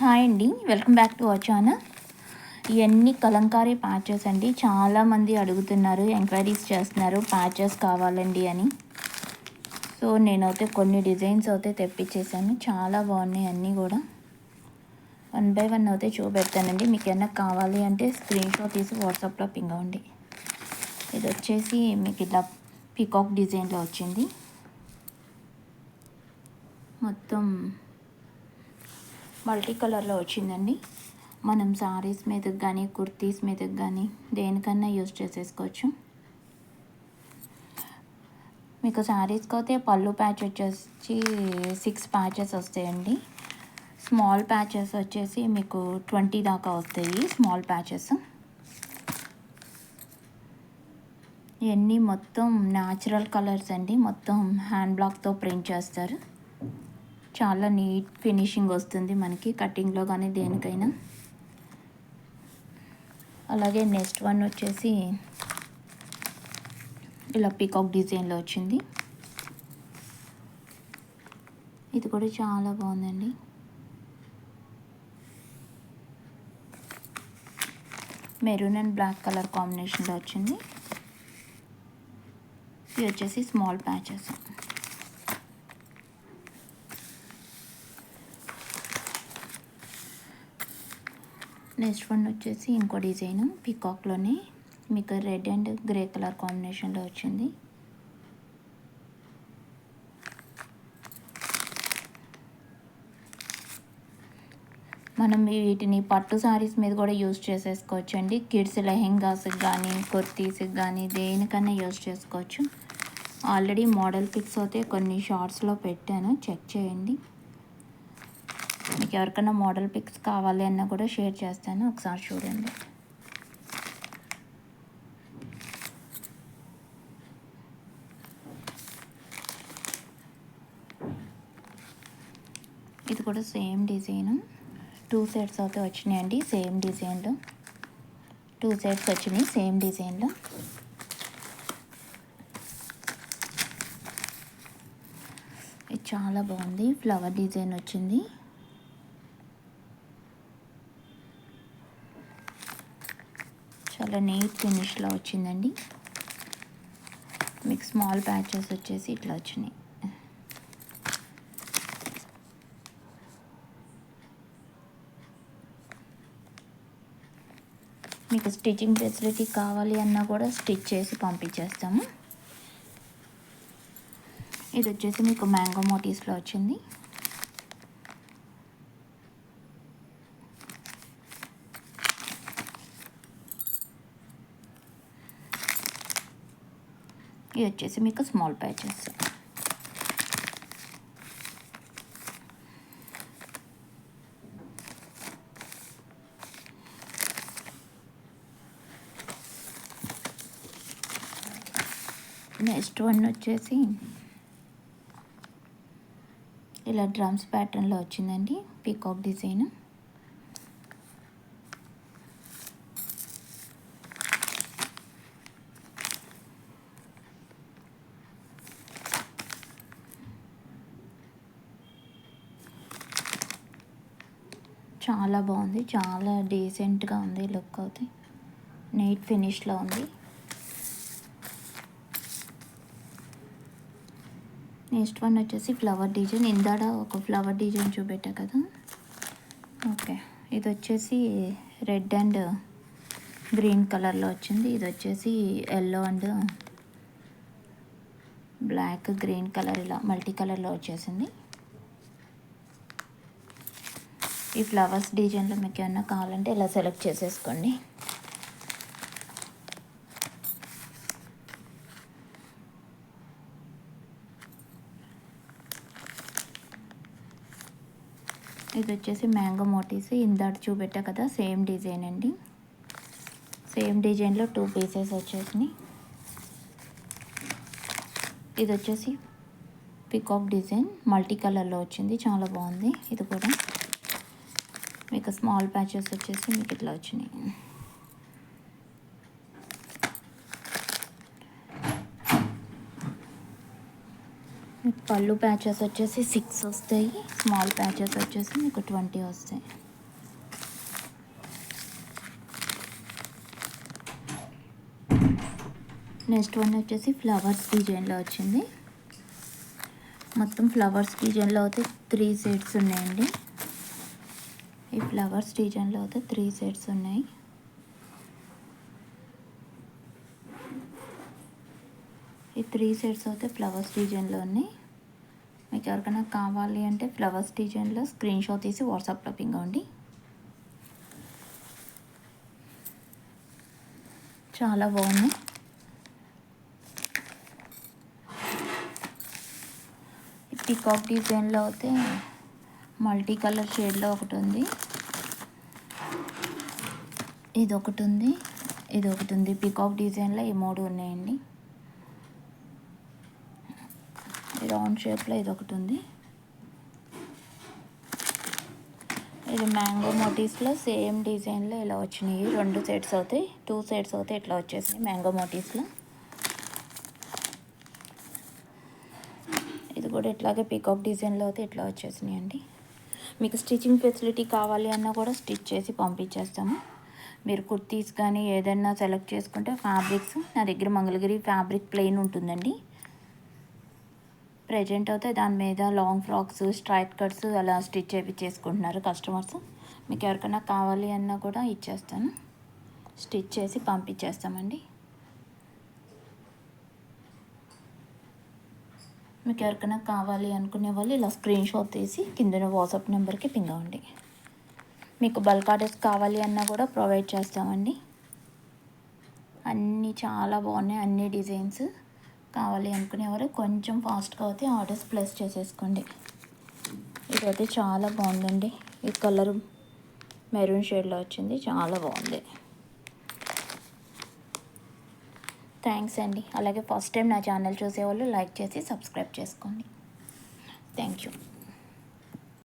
Hi అండి, welcome back to our channel. ఇవన్నీ Kalamkari patches అండి. చాలామంది అడుగుతున్నారు, ఎంక్వైరీస్ చేస్తున్నారు ప్యాచెస్ కావాలండి అని. సో నేనైతే కొన్ని డిజైన్స్ అయితే తెప్పించేసాను. చాలా బాగున్నాయి అన్నీ కూడా. వన్ బై వన్ అయితే చూపెడతానండి. మీకు ఏమైనా కావాలి అంటే స్క్రీన్ షాట్ తీసి వాట్సాప్లో పింగ్ అవ్వండి. ఇది వచ్చేసి మీకు ఇట్లా పీకాక్ డిజైన్లో వచ్చింది. మొత్తం మల్టీ కలర్లో వచ్చిందండి. మనం సారీస్ మీదకి కానీ కుర్తీస్ మీదకి కానీ దేనికన్నా యూజ్ చేసేసుకోవచ్చు. మీకు శారీస్కి అయితే పళ్ళు ప్యాచ్ వచ్చేసి 6 ప్యాచెస్ వస్తాయండి. స్మాల్ ప్యాచెస్ వచ్చేసి మీకు 20 దాకా వస్తాయి. స్మాల్ ప్యాచెస్ ఇవన్నీ మొత్తం న్యాచురల్ కలర్స్ అండి. మొత్తం హ్యాండ్ బ్లాక్తో ప్రింట్ చేస్తారు. చాలా నీట్ ఫినిషింగ్ వస్తుంది మనకి కటింగ్లో కానీ దేనికైనా. అలాగే నెక్స్ట్ వన్ వచ్చేసి ఇలా పీకాక్ డిజైన్లో వచ్చింది. ఇది కూడా చాలా బాగుందండి. మెరూన్ అండ్ బ్లాక్ కలర్ కాంబినేషన్లో వచ్చింది. ఇది వచ్చేసి స్మాల్ ప్యాచెస్. నెక్స్ట్ వన్ వచ్చేసి ఇంకో డిజైన్ పీకాక్లోనే మీకు రెడ్ అండ్ గ్రే కలర్ కాంబినేషన్లో వచ్చింది. మనం వీటిని పట్టు సారీస్ మీద కూడా యూజ్ చేసేసుకోవచ్చు అండి. కిడ్స్ లెహెంగాస్కి కానీ కుర్తీస్కి కానీ దేనికన్నా యూజ్ చేసుకోవచ్చు. ఆల్రెడీ మోడల్ పిక్స్ అయితే కొన్ని షార్ట్స్లో పెట్టాను, చెక్ చేయండి. మీకు ఎవరికైనా మోడల్ పిక్స్ కావాలి అన్నా కూడా షేర్ చేస్తాను, ఒకసారి చూడండి. ఇది కూడా సేమ్ డిజైన్. 2 సెట్స్ అయితే వచ్చినాయండి సేమ్ డిజైన్లో. 2 సెట్స్ వచ్చినాయి సేమ్ డిజైన్లో. ఇది చాలా బాగుంది. ఫ్లవర్ డిజైన్ వచ్చింది. చాలా నీట్ ఫినిష్లో వచ్చిందండి. మీకు స్మాల్ ప్యాచెస్ వచ్చేసి ఇట్లా వచ్చినాయి. మీకు స్టిచ్చింగ్ ఫెసిలిటీ కావాలి అన్నా కూడా స్టిచ్ చేసి పంపించేస్తాము. ఇది వచ్చేసి మీకు మ్యాంగో మోటివ్స్లో వచ్చింది. ఇది వచ్చేసి మీకు స్మాల్ ప్యాచెస్. నెక్స్ట్ వన్ వచ్చేసి ఇలా డ్రమ్స్ ప్యాటర్న్లో వచ్చిందండి పీకాక్ డిజైన్. చాలా బాగుంది, చాలా డీసెంట్గా ఉంది. లుక్ అవుతుంది, నీట్ ఫినిష్లో ఉంది. నెక్స్ట్ వన్ వచ్చేసి ఫ్లవర్ డిజైన్. ఇందాడ ఒక ఫ్లవర్ డిజైన్ చూపెట్టా కదా, ఓకే. ఇది వచ్చేసి రెడ్ అండ్ గ్రీన్ కలర్లో వచ్చింది. ఇది వచ్చేసి yellow and black green colour ఇలా మల్టీ కలర్లో వచ్చేసింది. ఈ ఫ్లవర్స్ డిజైన్లో మీకు ఏమన్నా కావాలంటే ఇలా సెలెక్ట్ చేసేసుకోండి. ఇది వచ్చేసి మ్యాంగో మోటివ్స్. ఇందాక చూపెట్టా కదా సేమ్ డిజైన్ అండి. సేమ్ డిజైన్లో 2 పీసెస్ వచ్చేసినాయి. ఇది వచ్చేసి పీకాక్ డిజైన్ మల్టీ కలర్లో వచ్చింది, చాలా బాగుంది. ఇది కూడా మీకు స్మాల్ ప్యాచెస్ వచ్చేసి మీకు ఇట్లా వచ్చినాయి. మీకు పళ్ళు ప్యాచెస్ వచ్చేసి 6 వస్తాయి. స్మాల్ ప్యాచెస్ వచ్చేసి మీకు 20 వస్తాయి. నెక్స్ట్ వన్ వచ్చేసి ఫ్లవర్స్ డిజైన్లో వచ్చింది. మొత్తం ఫ్లవర్స్ డిజైన్లో అయితే 3 సెట్స్ ఉన్నాయండి. ఈ ఫ్లవర్స్ డిజైన్లో అయితే 3 సెట్స్ ఉన్నాయి. ఈ 3 సెట్స్ అయితే ఫ్లవర్స్ డిజైన్లో ఉన్నాయి. మీకు ఎవరికైనా కావాలి అంటే ఫ్లవర్స్ డిజైన్లో స్క్రీన్ షాట్ తీసి వాట్సాప్లో పింగ్ అవ్వండి. చాలా బాగున్నాయి. పీకాక్ డిజైన్లో అయితే మల్టీ కలర్ షేడ్లో ఒకటి ఉంది, ఇది ఒకటి ఉంది. పీకాక్ డిజైన్లో ఈ 3 ఉన్నాయండి. రౌండ్ షేప్లో ఇది ఒకటి ఉంది. ఇది మ్యాంగో మోటివ్స్లో సేమ్ డిజైన్లో ఇలా వచ్చినాయి. 2 సెట్స్ అవుతాయి, 2 సెట్స్ అవుతాయి. ఇట్లా వచ్చేసినాయి మ్యాంగో మోటివ్స్లో. ఇది కూడా ఇట్లాగే పీకాక్ డిజైన్లో అయితే ఇట్లా వచ్చేసినాయి అండి. మీకు స్టిచ్చింగ్ ఫెసిలిటీ కావాలి అన్నా కూడా స్టిచ్ చేసి పంపించేస్తాము. మీరు కుర్తీస్ కానీ ఏదైనా సెలెక్ట్ చేసుకుంటే ఫ్యాబ్రిక్స్ నా దగ్గర మంగళగిరి ఫ్యాబ్రిక్ ప్లెయిన్ ఉంటుందండి. ప్రజెంట్ అయితే దాని మీద లాంగ్ ఫ్రాక్స్, స్ట్రైట్ కట్స్ అలా స్టిచ్ చేసుకుంటున్నారు కస్టమర్స్. మీకు ఎవరికైనా కావాలి అన్నా కూడా ఇచ్చేస్తాను, స్టిచ్ చేసి పంపించేస్తామండి. మీకు ఎవరికైనా కావాలి అనుకునే వాళ్ళు ఇలా స్క్రీన్ షాట్ తీసి కింద వాట్సాప్ నెంబర్కి పింగ్ అవ్వండి. మీకు బల్క్ ఆర్డర్స్ కావాలి అన్నా కూడా ప్రొవైడ్ చేస్తామండి. అన్నీ చాలా బాగున్నాయి, అన్ని డిజైన్స్. కావాలి అనుకునేవారు కొంచెం ఫాస్ట్గా అయితే ఆర్డర్స్ ప్లేస్ చేసేసుకోండి. ఇదైతే చాలా బాగుందండి. ఈ కలర్ మెరూన్ షేడ్లో వచ్చింది, చాలా బాగుంది. థ్యాంక్స్ అండి. అలాగే ఫస్ట్ టైం నా ఛానల్ చూసేవాళ్ళు లైక్ చేసి సబ్స్క్రైబ్ చేసుకోండి. Thank you.